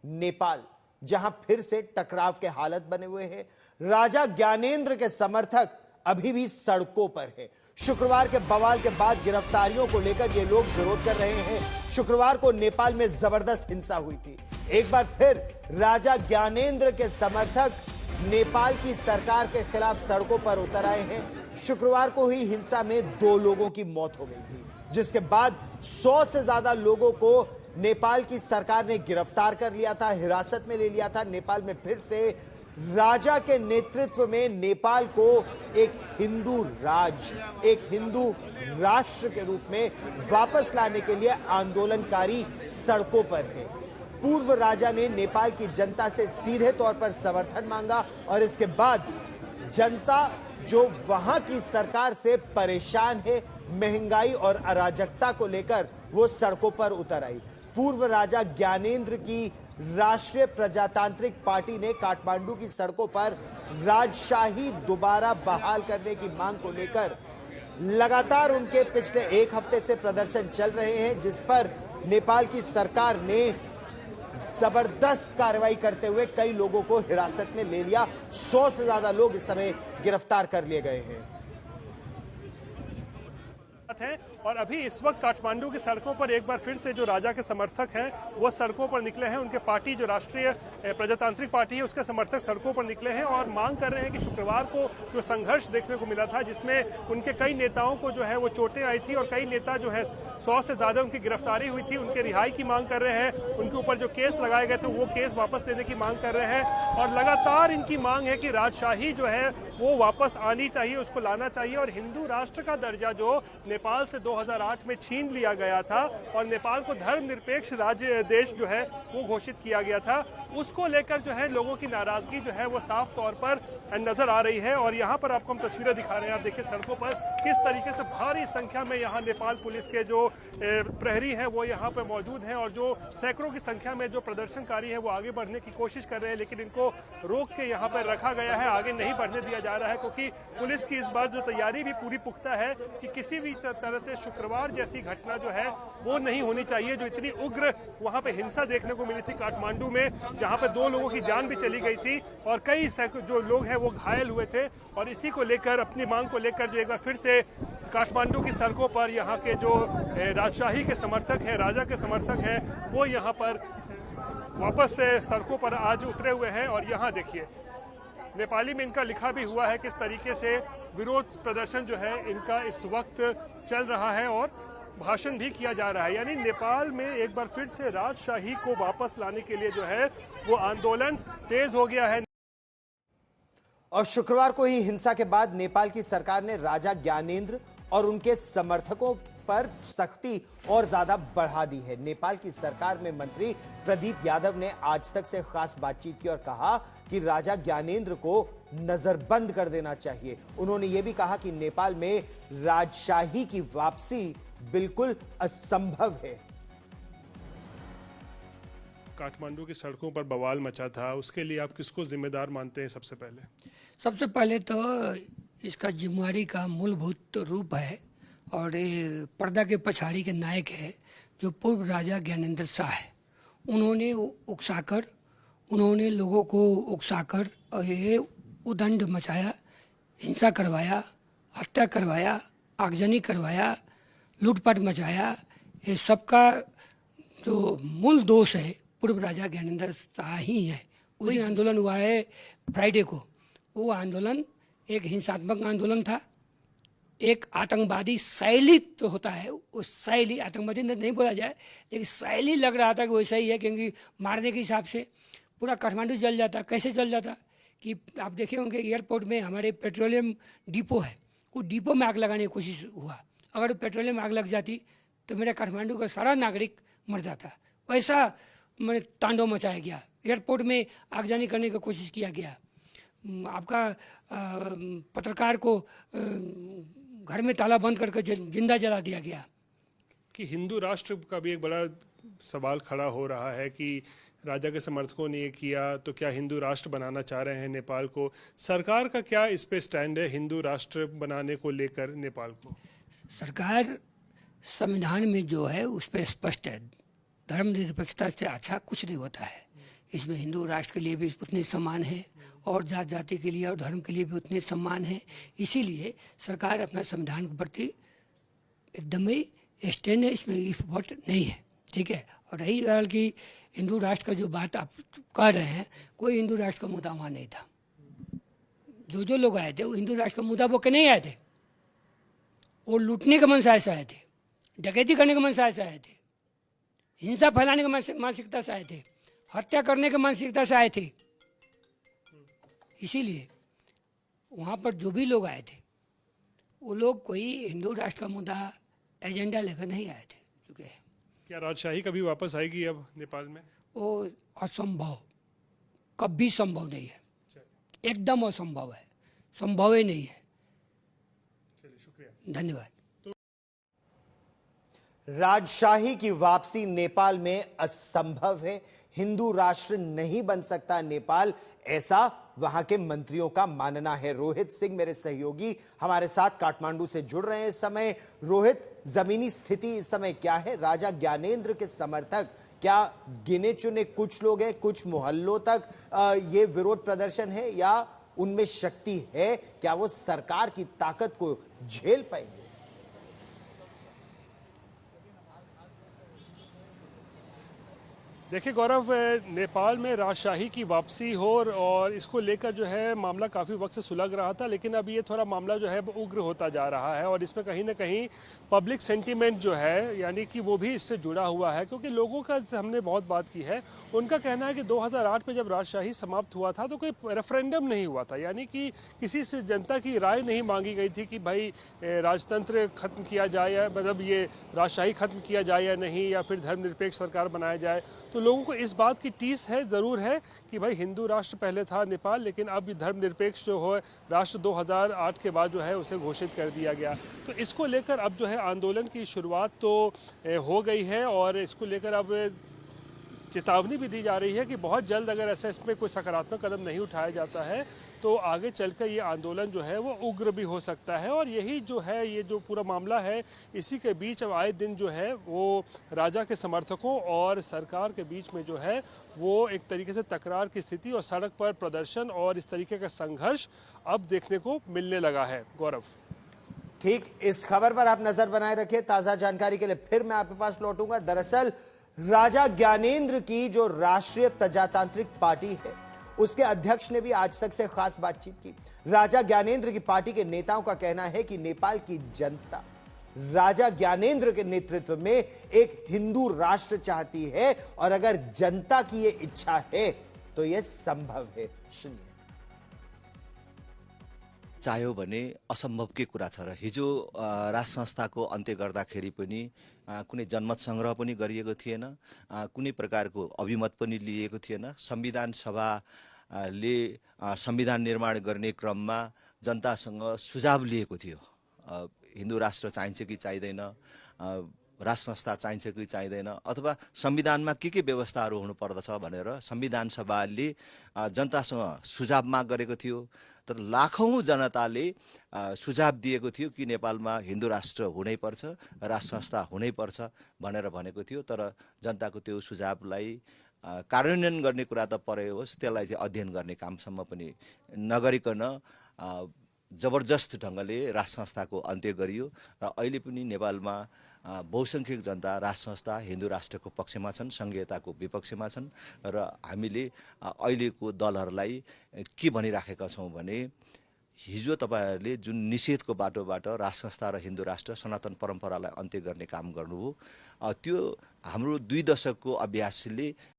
नेपाल, जहां फिर से टकराव के हालत बने हुए हैं। राजा ज्ञानेंद्र के समर्थक अभी भी सड़कों पर हैं। शुक्रवार के बवाल के बाद गिरफ्तारियों को लेकर ये लोग विरोध कर रहे हैं। शुक्रवार को नेपाल में जबरदस्त हिंसा हुई थी। एक बार फिर राजा ज्ञानेंद्र के समर्थक नेपाल की सरकार के खिलाफ सड़कों पर उतर आए हैं। शुक्रवार को हुई हिंसा में 2 लोगों की मौत हो गई थी, जिसके बाद 100 से ज्यादा लोगों को नेपाल की सरकार ने गिरफ्तार कर लिया था, हिरासत में ले लिया था। नेपाल में फिर से राजा के नेतृत्व में नेपाल को एक हिंदू राज्य, एक हिंदू राष्ट्र के रूप में वापस लाने के लिए आंदोलनकारी सड़कों पर है। पूर्व राजा ने नेपाल की जनता से सीधे तौर पर समर्थन मांगा और इसके बाद जनता जो वहां की सरकार से परेशान है, महंगाई और अराजकता को लेकर वो सड़कों पर उतर आई। पूर्व राजा ज्ञानेंद्र की राष्ट्रीय प्रजातांत्रिक पार्टी ने काठमांडू की सड़कों पर राजशाही दोबारा बहाल करने की मांग को लेकर लगातार उनके पिछले 1 हफ्ते से प्रदर्शन चल रहे हैं, जिस पर नेपाल की सरकार ने जबरदस्त कार्रवाई करते हुए कई लोगों को हिरासत में ले लिया। 100 से ज्यादा लोग इस समय गिरफ्तार कर लिए गए हैं। और अभी इस वक्त काठमांडू की सड़कों पर एक बार फिर से जो राजा के समर्थक हैं वो सड़कों पर निकले हैं। उनके पार्टी जो राष्ट्रीय प्रजातांत्रिक पार्टी है उसके समर्थक सड़कों पर निकले हैं और मांग कर रहे हैं कि शुक्रवार को जो संघर्ष देखने को मिला था, जिसमें उनके कई नेताओं को जो है वो चोटें आई थी और कई नेता जो है 100 से ज्यादा उनकी गिरफ्तारी हुई थी, उनके रिहाई की मांग कर रहे हैं। उनके ऊपर जो केस लगाए गए थे वो केस वापस लेने की मांग कर रहे हैं और लगातार इनकी मांग है कि राजशाही जो है वो वापस आनी चाहिए, उसको लाना चाहिए और हिंदू राष्ट्र का दर्जा जो नेपाल से 2008 में छीन लिया गया था और नेपाल को धर्मनिरपेक्ष राज्य देश जो है वो घोषित किया गया था, उसको लेकर जो है लोगों की नाराजगी जो है वो साफ तौर पर नजर आ रही है। और यहाँ पर आपको हम तस्वीरें दिखा रहे हैं, आप देखिए सड़कों पर किस तरीके से भारी संख्या में यहाँ नेपाल पुलिस के जो प्रहरी हैं वो यहाँ पर मौजूद हैं और जो सैकड़ों की संख्या में जो प्रदर्शनकारी है वो आगे बढ़ने की कोशिश कर रहे हैं, लेकिन इनको रोक के यहाँ पर रखा गया है, आगे नहीं बढ़ने दिया जा रहा है, क्योंकि पुलिस की इस बार जो तैयारी भी पूरी पुख्ता है कि किसी भी तरह से शुक्रवार जैसी घटना जो है वो नहीं होनी चाहिए। जो इतनी उग्र वहां पे हिंसा देखने को मिली थी काठमांडू में, जहां पे 2 लोगों की जान भी चली गई थी और कई जो लोग हैं वो घायल हुए थे, और इसी को लेकर अपनी मांग को लेकर जो एक बार फिर से काठमांडू की सड़कों पर यहाँ के जो राजशाही के समर्थक हैं, राजा के समर्थक हैं, वो यहाँ पर वापस से सड़कों पर आज उतरे हुए हैं। और यहाँ देखिए नेपाली में इनका लिखा भी हुआ है किस तरीके से विरोध प्रदर्शन जो है इनका इस वक्त चल रहा है और भाषण भी किया जा रहा है। यानी नेपाल में एक बार फिर से राजशाही को वापस लाने के लिए जो है वो आंदोलन तेज हो गया है। और शुक्रवार को ही हिंसा के बाद नेपाल की सरकार ने राजा ज्ञानेंद्र और उनके समर्थकों पर सख्ती और ज्यादा बढ़ा दी है। नेपाल की सरकार में मंत्री प्रदीप यादव ने आज तक से खास बातचीत की और कहा कि राजा ज्ञानेंद्र को नजरबंद कर देना चाहिए। उन्होंने यह भी कहा कि नेपाल में राजशाही की वापसी बिल्कुल असंभव है। काठमांडू की सड़कों पर बवाल मचा था, उसके लिए आप किसको जिम्मेदार मानते हैं? सबसे पहले तो इसका जिम्मेवारी का मूलभूत रूप है और ये पर्दा के पछाड़ी के नायक है जो पूर्व राजा ज्ञानेंद्र शाह है। उन्होंने लोगों को उकसाकर और ये उदंड मचाया, हिंसा करवाया, हत्या करवाया, आगजनी करवाया, लूटपाट मचाया। ये सबका जो मूल दोष है पूर्व राजा ज्ञानेंद्र शाह ही है। उस दिन आंदोलन हुआ है फ्राइडे को, वो आंदोलन एक हिंसात्मक आंदोलन था, एक आतंकवादी शैली तो होता है, उस शैली आतंकवादी नहीं बोला जाए लेकिन शैली लग रहा था कि वैसा ही है, क्योंकि मारने के हिसाब से पूरा काठमांडू जल जाता। कैसे जल जाता कि आप देखे होंगे एयरपोर्ट में हमारे पेट्रोलियम डिपो है, वो डिपो में आग लगाने की कोशिश हुआ। अगर पेट्रोलियम में आग लग जाती तो मेरे काठमांडू का सारा नागरिक मर जाता। वैसा मैंने तांडव मचाया गया, एयरपोर्ट में आगजनी करने की कोशिश किया गया, आपका पत्रकार को घर में ताला बंद करके जिंदा जला दिया गया। कि हिंदू राष्ट्र का भी एक बड़ा सवाल खड़ा हो रहा है कि राजा के समर्थकों ने ये किया तो क्या हिंदू राष्ट्र बनाना चाह रहे हैं नेपाल को? सरकार का क्या इस पे स्टैंड है हिंदू राष्ट्र बनाने को लेकर नेपाल को? सरकार संविधान में जो है उस पर स्पष्ट है, धर्मनिरपेक्षता से अच्छा कुछ नहीं होता है। इसमें हिंदू राष्ट्र के लिए भी उतने सम्मान है और जात जाति के लिए और धर्म के लिए भी उतने सम्मान है। इसीलिए सरकार अपना संविधान के प्रति एकदम ही स्टैंड है, इसमें इफ वोट नहीं है, ठीक है। और रही हाल की हिंदू राष्ट्र का जो बात आप कर रहे हैं, कोई हिंदू राष्ट्र का मुद्दा वहाँ नहीं था। जो लोग आए थे वो हिंदू राष्ट्र का मुद्दा वो के नहीं आए थे, वो लूटने के मनसा से आए थे, डकैती करने के मनसा से आए थे, हिंसा फैलाने के मानसिकता से आए थे, हत्या करने के मानसिकता से आए थे। इसीलिए वहाँ पर जो भी लोग आए थे वो लोग कोई हिंदू राष्ट्र का मुद्दा एजेंडा लेकर नहीं आए थे। चुके हैं। क्या राजशाही कभी वापस आएगी अब नेपाल में? वो असंभव, कभी संभव नहीं है, एकदम असंभव है, संभव ही नहीं है। चलिए, शुक्रिया, धन्यवाद। राजशाही की वापसी नेपाल में असंभव है, हिंदू राष्ट्र नहीं बन सकता नेपाल, ऐसा वहां के मंत्रियों का मानना है। रोहित सिंह मेरे सहयोगी हमारे साथ काठमांडू से जुड़ रहे हैं इस समय। रोहित, जमीनी स्थिति इस समय क्या है? राजा ज्ञानेंद्र के समर्थक क्या गिने चुने कुछ लोग हैं, कुछ मोहल्लों तक ये विरोध प्रदर्शन है, या उनमें शक्ति है? क्या वो सरकार की ताकत को झेल पाएंगे? देखिए गौरव, नेपाल में राजशाही की वापसी हो और इसको लेकर जो है मामला काफ़ी वक्त से सुलग रहा था, लेकिन अब ये थोड़ा मामला जो है उग्र होता जा रहा है और इसमें कहीं ना कहीं पब्लिक सेंटीमेंट जो है यानी कि वो भी इससे जुड़ा हुआ है, क्योंकि लोगों का हमने बहुत बात की है। उनका कहना है कि 2008 में जब राजशाही समाप्त हुआ था तो कोई रेफरेंडम नहीं हुआ था, यानी कि किसी से जनता की राय नहीं मांगी गई थी कि भाई राजतंत्र खत्म किया जाए, या मतलब ये राजशाही खत्म किया जाए या नहीं, या फिर धर्मनिरपेक्ष सरकार बनाया जाए। तो लोगों को इस बात की टीस है, ज़रूर है कि भाई हिंदू राष्ट्र पहले था नेपाल, लेकिन अब धर्मनिरपेक्ष जो हो राष्ट्र 2008 के बाद जो है उसे घोषित कर दिया गया। तो इसको लेकर अब जो है आंदोलन की शुरुआत तो हो गई है और इसको लेकर अब चेतावनी भी दी जा रही है कि बहुत जल्द अगर ऐसा इसमें कोई सकारात्मक कदम नहीं उठाया जाता है तो आगे चलकर ये आंदोलन जो है वो उग्र भी हो सकता है। और यही जो है ये जो पूरा मामला है, इसी के बीच अब आए दिन जो है वो राजा के समर्थकों और सरकार के बीच में जो है वो एक तरीके से तकरार की स्थिति और सड़क पर प्रदर्शन और इस तरीके का संघर्ष अब देखने को मिलने लगा है। गौरव, ठीक, इस खबर पर आप नजर बनाए रखिए। ताजा जानकारी के लिए फिर मैं आपके पास लौटूंगा। दरअसल राजा ज्ञानेंद्र की जो राष्ट्रीय प्रजातांत्रिक पार्टी है उसके अध्यक्ष ने भी आज तक से खास बातचीत की। राजा ज्ञानेंद्र की पार्टी के नेताओं का कहना है कि नेपाल की जनता राजा ज्ञानेंद्र के नेतृत्व में एक हिंदू राष्ट्र चाहती है और अगर जनता की यह इच्छा है तो यह संभव है। सुनिए। चाह्यो भने असम्भवकै कुरा छ र हिजो राज संस्थाको अन्त्य गर्दाखेरि पनि कुनै जनमत संग्रह पनि गरिएको थिएन, कुनै प्रकारको अभिमत पनि लिएको थिएन। संविधान सभाले संविधान निर्माण गर्ने क्रममा जनतासँग सुझाव लिएको थियो, हिन्दू राष्ट्र चाहिन्छ कि चाहिँदैन, राज संस्था चाहिन्छ कि चाहिँदैन, अथवा संविधानमा के व्यवस्थाहरू हुनुपर्दछ भनेर संविधान सभाले जनतासँग सुझाव माग गरेको थियो। तर लाखौं जनताले सुझाव दिएको थियो कि नेपालमा हिन्दू राष्ट्र हुनैपर्छ, राज संस्था हुनैपर्छ भनेर भनेको थियो। तर जनताको त्यो सुझावलाई कार्यान्वयन गर्ने कुरा त परे होस्, त्यसलाई चाहिँ अध्ययन गर्ने कामसम्म पनि नगरिकन जबरजस्त ढङ्गले राज संस्थाको अन्त्य गरियो र अहिले पनि नेपालमा बहुसंख्यक जनता राज संस्था हिन्दू राष्ट्रको पक्षमा छन्, संघीयताको विपक्षमा छन्। र हामीले अहिलेको दलहरूलाई के भनिराखेका छौँ भने हिजो तपाईहरूले जुन निषेधको बाटोबाट राज संस्था र हिन्दू राष्ट्र सनातन परम्परालाई अन्त्य गर्ने काम गर्नुभयो, त्यो हाम्रो 2 दशकको अभ्यासले